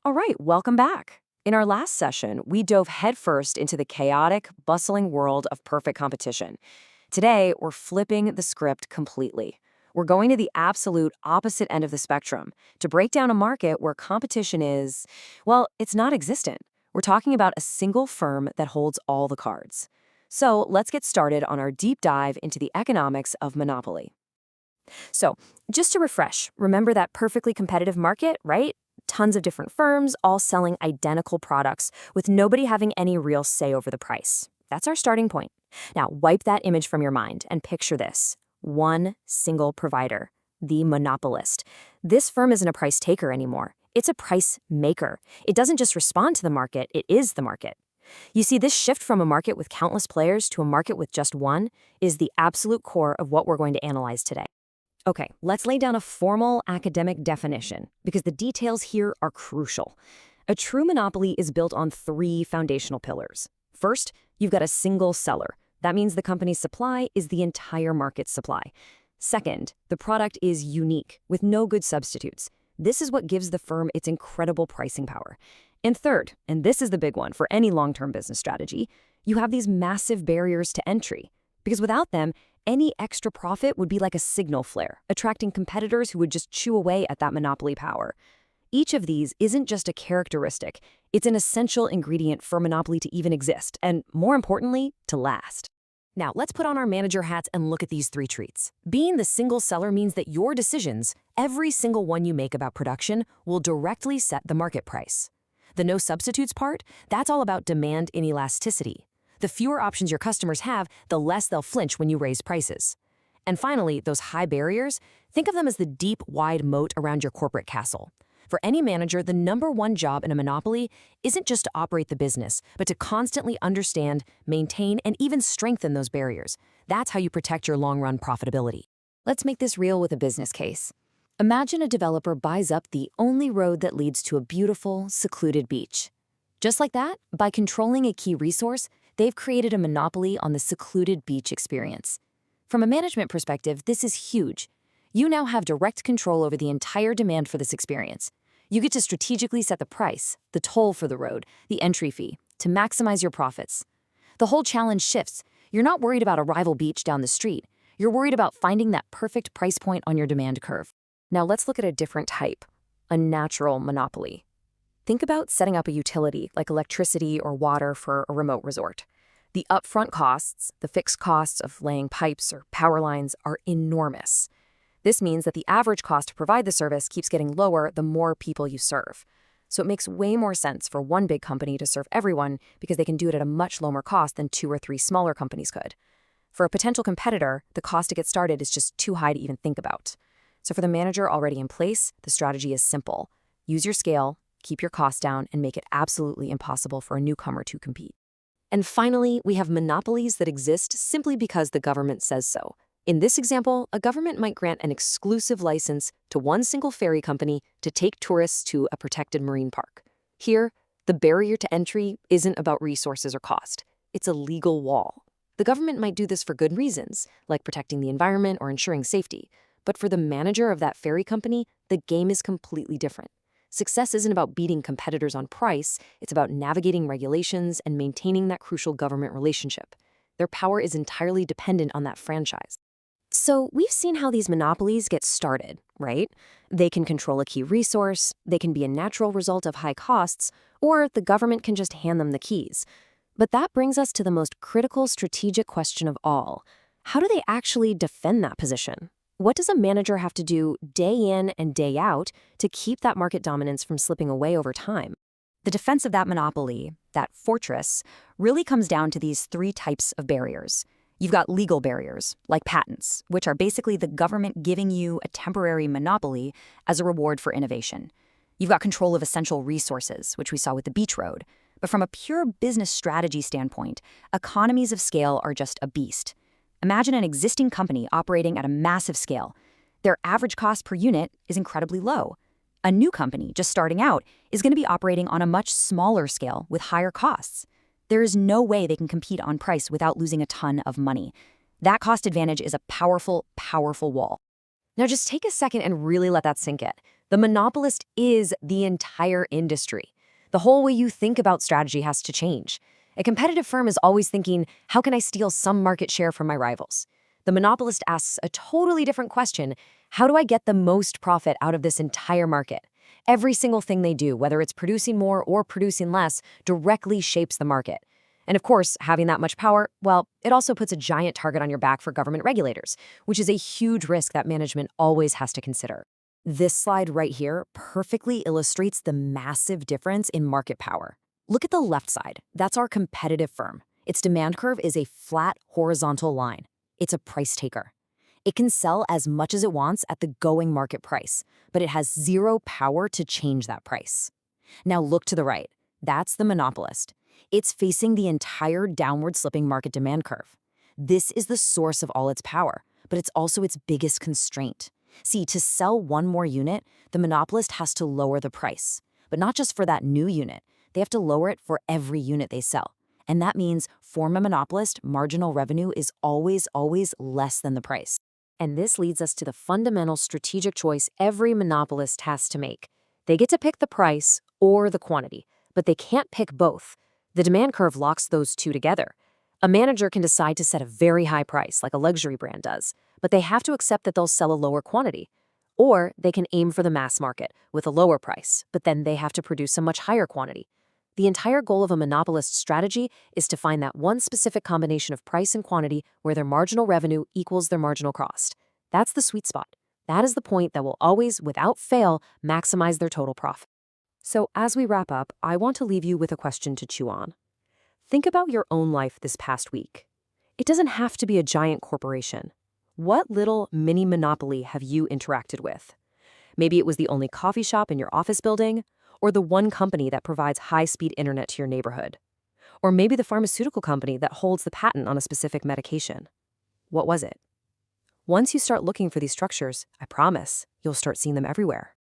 All right, welcome back. In our last session, we dove headfirst into the chaotic, bustling world of perfect competition. Today, we're flipping the script completely. We're going to the absolute opposite end of the spectrum to break down a market where competition is, well, it's not existent. We're talking about a single firm that holds all the cards. So let's get started on our deep dive into the economics of monopoly. So, just to refresh, remember that perfectly competitive market, right? Tons of different firms, all selling identical products, with nobody having any real say over the price. That's our starting point. Now, wipe that image from your mind and picture this. One single provider, the monopolist. This firm isn't a price taker anymore. It's a price maker. It doesn't just respond to the market, it is the market. You see, this shift from a market with countless players to a market with just one is the absolute core of what we're going to analyze today. Okay, let's lay down a formal academic definition, because the details here are crucial. A true monopoly is built on three foundational pillars. First, you've got a single seller. That means the company's supply is the entire market's supply. Second, the product is unique, with no good substitutes. This is what gives the firm its incredible pricing power. And third, and this is the big one for any long-term business strategy, you have these massive barriers to entry. Because without them, any extra profit would be like a signal flare, attracting competitors who would just chew away at that monopoly power. Each of these isn't just a characteristic, it's an essential ingredient for a monopoly to even exist, and more importantly, to last. Now, let's put on our manager hats and look at these three treats. Being the single seller means that your decisions, every single one you make about production, will directly set the market price. The no substitutes part, that's all about demand inelasticity. The fewer options your customers have, the less they'll flinch when you raise prices. And finally, those high barriers, think of them as the deep, wide moat around your corporate castle. For any manager, the number one job in a monopoly isn't just to operate the business, but to constantly understand, maintain, and even strengthen those barriers. That's how you protect your long-run profitability. Let's make this real with a business case. Imagine a developer buys up the only road that leads to a beautiful, secluded beach. Just like that, by controlling a key resource, they've created a monopoly on the secluded beach experience. From a management perspective, this is huge. You now have direct control over the entire demand for this experience. You get to strategically set the price, the toll for the road, the entry fee, to maximize your profits. The whole challenge shifts. You're not worried about a rival beach down the street. You're worried about finding that perfect price point on your demand curve. Now let's look at a different type, a natural monopoly. Think about setting up a utility like electricity or water for a remote resort. The upfront costs, the fixed costs of laying pipes or power lines, are enormous. This means that the average cost to provide the service keeps getting lower the more people you serve. So it makes way more sense for one big company to serve everyone because they can do it at a much lower cost than 2 or 3 smaller companies could. For a potential competitor, the cost to get started is just too high to even think about. So for the manager already in place, the strategy is simple. Use your scale, keep your costs down, and make it absolutely impossible for a newcomer to compete. And finally, we have monopolies that exist simply because the government says so. In this example, a government might grant an exclusive license to one single ferry company to take tourists to a protected marine park. Here, the barrier to entry isn't about resources or cost. It's a legal wall. The government might do this for good reasons, like protecting the environment or ensuring safety. But for the manager of that ferry company, the game is completely different. Success isn't about beating competitors on price, it's about navigating regulations and maintaining that crucial government relationship. Their power is entirely dependent on that franchise. So we've seen how these monopolies get started, right? They can control a key resource, they can be a natural result of high costs, or the government can just hand them the keys. But that brings us to the most critical strategic question of all. How do they actually defend that position? What does a manager have to do day in and day out to keep that market dominance from slipping away over time? The defense of that monopoly, that fortress, really comes down to these three types of barriers. You've got legal barriers, like patents, which are basically the government giving you a temporary monopoly as a reward for innovation. You've got control of essential resources, which we saw with the beach road. But from a pure business strategy standpoint, economies of scale are just a beast. Imagine an existing company operating at a massive scale. Their average cost per unit is incredibly low. A new company just starting out is going to be operating on a much smaller scale with higher costs. There is no way they can compete on price without losing a ton of money. That cost advantage is a powerful, powerful wall. Now just take a second and really let that sink in. The monopolist is the entire industry. The whole way you think about strategy has to change. A competitive firm is always thinking, how can I steal some market share from my rivals? The monopolist asks a totally different question. How do I get the most profit out of this entire market? Every single thing they do, whether it's producing more or producing less, directly shapes the market. And of course, having that much power, well, it also puts a giant target on your back for government regulators, which is a huge risk that management always has to consider. This slide right here perfectly illustrates the massive difference in market power. Look at the left side. That's our competitive firm. Its demand curve is a flat, horizontal line. It's a price taker. It can sell as much as it wants at the going market price, but it has zero power to change that price. Now look to the right. That's the monopolist. It's facing the entire downward slipping market demand curve. This is the source of all its power, but it's also its biggest constraint. See, to sell one more unit, the monopolist has to lower the price. But not just for that new unit. They have to lower it for every unit they sell. And that means, for a monopolist, marginal revenue is always less than the price. And this leads us to the fundamental strategic choice every monopolist has to make. They get to pick the price or the quantity, but they can't pick both. The demand curve locks those two together. A manager can decide to set a very high price, like a luxury brand does, but they have to accept that they'll sell a lower quantity. Or they can aim for the mass market with a lower price, but then they have to produce a much higher quantity. The entire goal of a monopolist's strategy is to find that one specific combination of price and quantity where their marginal revenue equals their marginal cost. That's the sweet spot. That is the point that will always, without fail, maximize their total profit. So as we wrap up, I want to leave you with a question to chew on. Think about your own life this past week. It doesn't have to be a giant corporation. What little mini-monopoly have you interacted with? Maybe it was the only coffee shop in your office building, or the one company that provides high-speed internet to your neighborhood. Or maybe the pharmaceutical company that holds the patent on a specific medication. What was it? Once you start looking for these structures, I promise, you'll start seeing them everywhere.